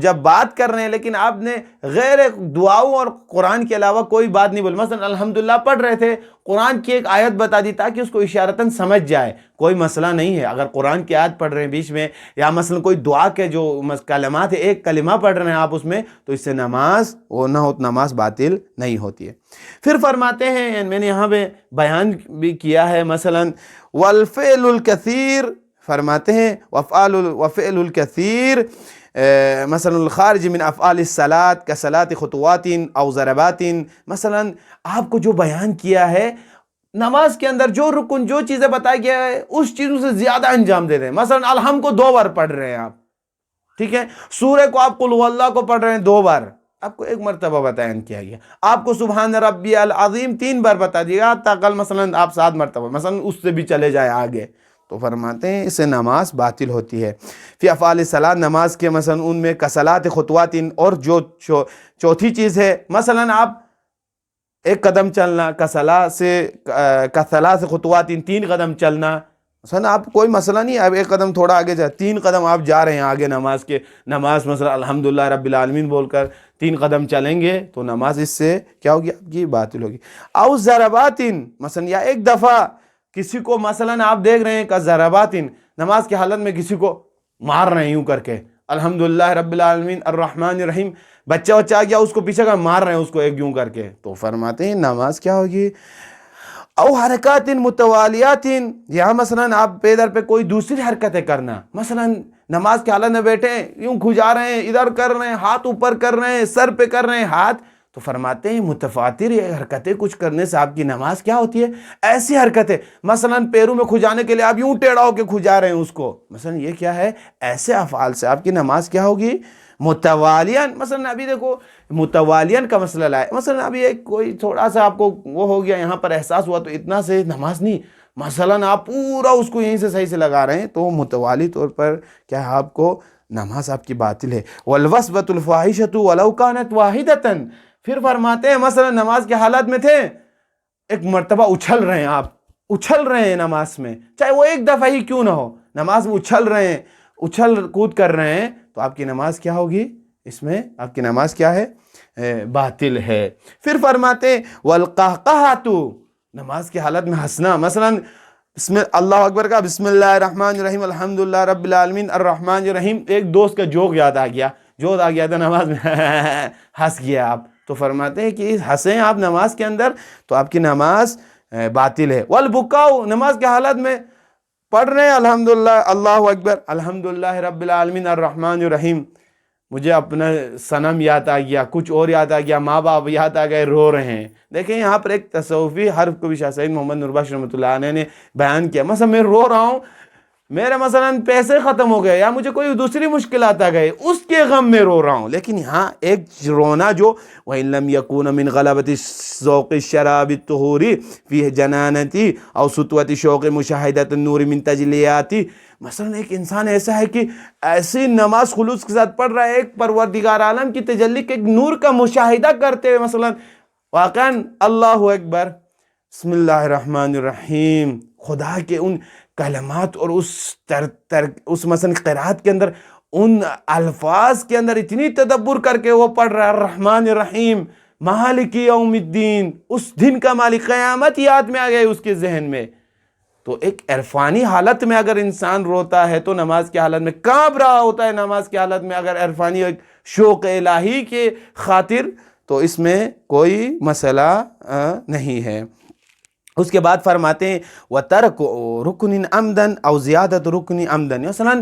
جب بات کر رہے ہیں لیکن آپ نے غیر دعاؤں اور قرآن کے علاوہ کوئی بات نہیں بولی، مثلا الحمدللہ پڑھ رہے تھے، قرآن کی ایک آیت بتا دی تاکہ اس کو اشارتاً سمجھ جائے، کوئی مسئلہ نہیں ہے۔ اگر قرآن کی آیت پڑھ رہے ہیں بیچ میں، یا مثلا کوئی دعا کے جو کلمات ہیں، ایک کلمہ پڑھ رہے ہیں آپ اس میں، تو اس سے نماز نماز باطل نہیں ہوتی ہے۔ پھر فرماتے ہیں، میں نے یہاں پہ بیان بھی کیا ہے، مثلا والفعل الکثیر، فرماتے ہیں وفعل الکثیر مثلا الخارج من افعال الصلاۃ کصلاۃ خطوات او ضربات، مثلا آپ کو جو بیان کیا ہے نماز کے اندر جو رکن، جو چیزیں بتائی گیا ہے اس چیزوں سے زیادہ انجام دے رہے ہیں۔ مثلا الحم کو 2 بار پڑھ رہے ہیں آپ، ٹھیک ہے، سورہ کو آپ قل هو اللہ کو پڑھ رہے ہیں 2 بار، آپ کو 1 مرتبہ بیان کیا گیا، آپ کو سبحان ربی العظیم 3 بار بتا دیا تاکہ مثلا آپ 7 مرتبہ، مثلا اس سے بھی چلے جائیں آگے، تو فرماتے ہیں اس سے نماز باطل ہوتی ہے۔ فی افعال الصلاۃ، نماز کے مثلا ان میں کصلاۃ خطوات، اور جو چوتھی چیز ہے، مثلا آپ 1 قدم چلنا، کثلاث خطوات 3 قدم چلنا، مثلا آپ کوئی مسئلہ نہیں، آپ 1 قدم تھوڑا آگے جائے، 3 قدم آپ جا رہے ہیں آگے نماز مثلا الحمدللہ رب العالمین بول کر 3 قدم چلیں گے تو نماز اس سے کیا ہوگی؟ آپ کی باطل ہوگی۔ او ضربات، مثلا یا 1 دفعہ کسی کو، مثلا آپ دیکھ رہے ہیں کہ ضربات، نماز کی حالت میں کسی کو مار رہے ہیں یوں کر کے، الحمدللہ رب العالمین الرحمن الرحیم، بچہ آ گیا اس کو پیچھے کا مار رہے ہیں اس کو ایک یوں کر کے، تو فرماتے ہیں نماز کیا ہوگی؟ او حرکات متوالیات، یہاں مثلا آپ پیدر پہ کوئی دوسری حرکتیں کرنا، مثلا نماز کی حالت میں بیٹھے ہیں یوں کھجا رہے ہیں، ادھر کر رہے ہیں، ہاتھ اوپر کر رہے ہیں، سر پہ کر رہے ہیں ہاتھ، تو فرماتے ہیں متفاتر حرکتیں کچھ کرنے سے آپ کی نماز کیا ہوتی ہے؟ ایسی حرکتیں، مثلا پیروں میں کھجانے کے لیے آپ یوں ٹیڑھا ہو کے کھجا رہے ہیں اس کو، مثلا یہ کیا ہے؟ ایسے افعال سے آپ کی نماز کیا ہوگی؟ متوالیاً۔ مثلا ابھی دیکھو متوالیاً کا مسئلہ لائے، مثلا ابھی ایک کوئی تھوڑا سا آپ کو وہ ہو گیا، یہاں پر احساس ہوا، تو اتنا سے نماز نہیں، مثلا آپ پورا اس کو یہیں سے صحیح سے لگا رہے ہیں، تو متوالی طور پر کیا ہے؟ آپ کو نماز آپ کی باطل ہے۔ والوسوۃ الفاحشۃ ولو کانت واحدۃ، پھر فرماتے ہیں مثلا نماز کی حالت میں تھے، 1 مرتبہ اچھل رہے ہیں، آپ اچھل رہے ہیں نماز میں، چاہے وہ 1 دفعہ ہی کیوں نہ ہو، نماز میں اچھل رہے ہیں، اچھل کود کر رہے ہیں، تو آپ کی نماز کیا ہوگی؟ اس میں آپ کی نماز کیا ہے؟ باطل ہے۔ پھر فرماتے ہیں والقہقہۃ، نماز کی حالت میں ہنسنا، مثلا اللہ اکبر کا بسم اللہ الرحمن الرحیم الحمدللہ رب العالمین الرحمن الرحیم، ایک دوست کا جوک یاد آ گیا تھا نماز میں ہنس گیا آپ، تو فرماتے ہیں کہ ہنسیں آپ نماز کے اندر تو آپ کی نماز باطل ہے۔ والبکاء، نماز کی حالت میں پڑھ رہے ہیں الحمدللہ اللہ اکبر الحمدللہ رب العالمین الرحمن الرحیم، مجھے اپنا صنم یاد آ گیا، کچھ اور یاد آ گیا، ماں باپ یاد آ گئے، رو رہے ہیں۔ دیکھیں یہاں پر ایک تصوفی حرف کو بھی شاہ سید محمد نوربخش رحمۃ اللہ علیہ نے بیان کیا، مثلا میں رو رہا ہوں، میرے مثلا پیسے ختم ہو گئے یا مجھے کوئی دوسری مشکلات آ گئے، اس کے غم میں رو رہا ہوں، لیکن یہاں ایک رونا جو وَإِن لَمْ يَكُونَ مِنْ غَلَبَةِ ذَوْقِ الشَّرَابِ الطُّهُورِ فِي جَنَانَتِ أَوْ سُطْوَةِ شَوْقِ مُشَاهِدَةِ النُّورِ مِنْ تَجْلِيَاتِ، مثلا ایک انسان ایسا ہے کہ ایسی نماز خلوص کے ساتھ پڑھ رہا ہے، ایک پروردگار عالم کی تجلی کے ایک نور کا مشاہدہ کرتے ہوئے، مثلا واقعاً اللہ اکبر بسم اللہ الرحمن الرحیم، خدا کے ان کلمات اور اس مثلا قرات کے اندر، ان الفاظ کے اندر اتنی تدبر کر کے وہ پڑھ رہا ہے الرحمن الرحیم مالک یوم الدین، اس دن کا مالک، قیامت یاد میں آ گئی اس کے ذہن میں، تو ایک عرفانی حالت میں اگر انسان روتا ہے تو نماز کی حالت میں کانپ رہا ہوتا ہے، نماز کی حالت میں اگر عرفانی ایک شوق الہی کے خاطر، تو اس میں کوئی مسئلہ نہیں ہے۔ اس کے بعد فرماتے ہیں وَتَرْكُ رُكْنٍ عَمْدًا أَوْ زِيَادَةُ رُكْنٍ عَمْدًا، مثلا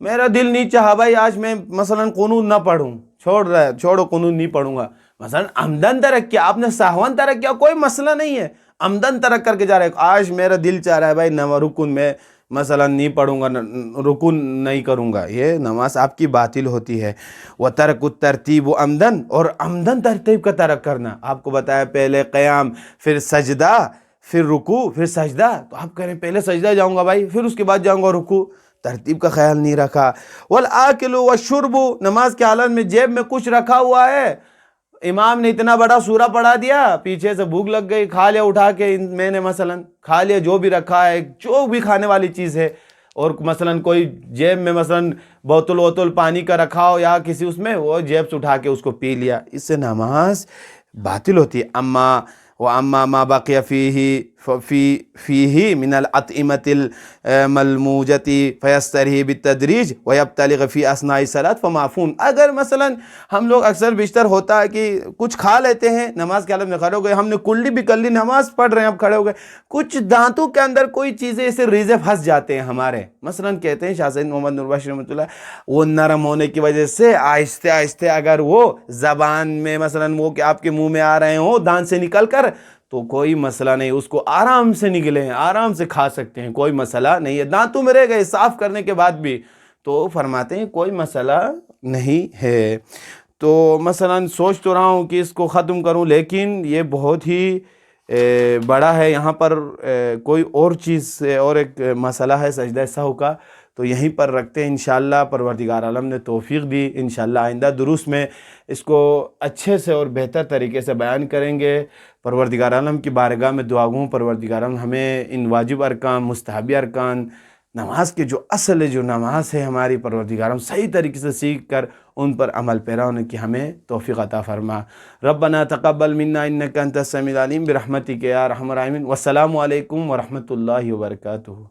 میرا دل نہیں چاہا بھائی آج میں مثلا قنوت نہ پڑھوں، چھوڑو قنوت نہیں پڑھوں گا، مثلا عمدن ترک کیا، آپ نے سہون ترک کیا، کوئی مسئلہ نہیں ہے، عمدن ترک کر کے جا رہے ہیں، آج میرا دل چاہ رہا ہے بھائی رکن میں مثلا نہیں پڑھوں گا، رکن نہیں کروں گا، یہ نماز آپ کی باطل ہوتی ہے۔ وَتَرْكُ التَّرْتِيبُ عَمْدًا، اور عمدن ترتیب کا ترک کرنا، آپ کو بتایا پہلے قیام، پھر سجدہ، پھر رکوع، پھر سجدہ، تو آپ کہہ رہے ہیں پہلے سجدہ جاؤں گا بھائی، پھر اس کے بعد جاؤں گا رکوع، ترتیب کا خیال نہیں رکھا۔ وَالْآكِلُ وَالشُّرْبُ، نماز کے حالت میں جیب میں کچھ رکھا ہوا ہے، امام نے اتنا بڑا سورہ پڑھا دیا، پیچھے سے بھوک لگ گئی، کھا لیا اٹھا کے، میں نے مثلا کھا لیا جو بھی رکھا ہے، جو بھی کھانے والی چیز ہے، اور مثلا کوئی جیب میں مثلا بوتل ووتل پانی کا رکھا ہو یا کسی اس میں، وہ جیب سے اٹھا کے اس کو پی لیا، اس سے نماز باطل ہوتی ہے۔ اما ما بقي فيه من الأطعمة الملموجة فيستريح بالتدریج ويبتلغ في أثناء الصلاة فمعفون۔ اگر مثلا ہم لوگ اکثر بیشتر ہوتا ہے کہ کچھ کھا لیتے ہیں، نماز کے حالت میں کھڑے ہو گئے، ہم نے کلی بھی کر لی، نماز پڑھ رہے ہیں، اب کھڑے ہو گئے، کچھ دانتوں کے اندر کوئی چیزیں ایسے ریزے پھنس جاتے ہیں ہمارے، مثلا کہتے ہیں شاہ سید محمد نور بخش رحمۃ اللہ، وہ نرم ہونے کی وجہ سے آہستہ آہستہ اگر وہ زبان میں مثلا وہ کہ آپ کے منہ میں آ رہے ہوں دانت سے نکل کر، تو کوئی مسئلہ نہیں، اس کو آرام سے نگلے ہیں، آرام سے کھا سکتے ہیں، کوئی مسئلہ نہیں ہے، دانتوں میں رہ گئے صاف کرنے کے بعد بھی، تو فرماتے ہیں کوئی مسئلہ نہیں ہے۔ تو مثلا سوچ تو رہا ہوں کہ اس کو ختم کروں، لیکن یہ بہت ہی بڑا ہے، یہاں پر کوئی اور چیز اور ایک مسئلہ ہے سجدہ سہو کا، تو یہیں پر رکھتے ہیں انشاءاللہ، پروردگار عالم نے توفیق دی، انشاءاللہ آئندہ دروس میں اس کو اچھے سے اور بہتر طریقے سے بیان کریں گے۔ پروردگار عالم کی بارگاہ میں دعا گوں پروردگار عالم ہمیں ان واجب ارکان، مستحبی ارکان، نماز کے جو اصل ہے، جو نماز ہے ہماری، پروردگار عالم صحیح طریقے سے سیکھ کر ان پر عمل پیرا ہونے کی ہمیں توفیق عطا فرما۔ ربنا تقبل منا انک انت السمیع العلیم برحمتک یا ارحم الراحمین۔ والسلام علیکم ورحمۃ اللہ وبرکاتہ۔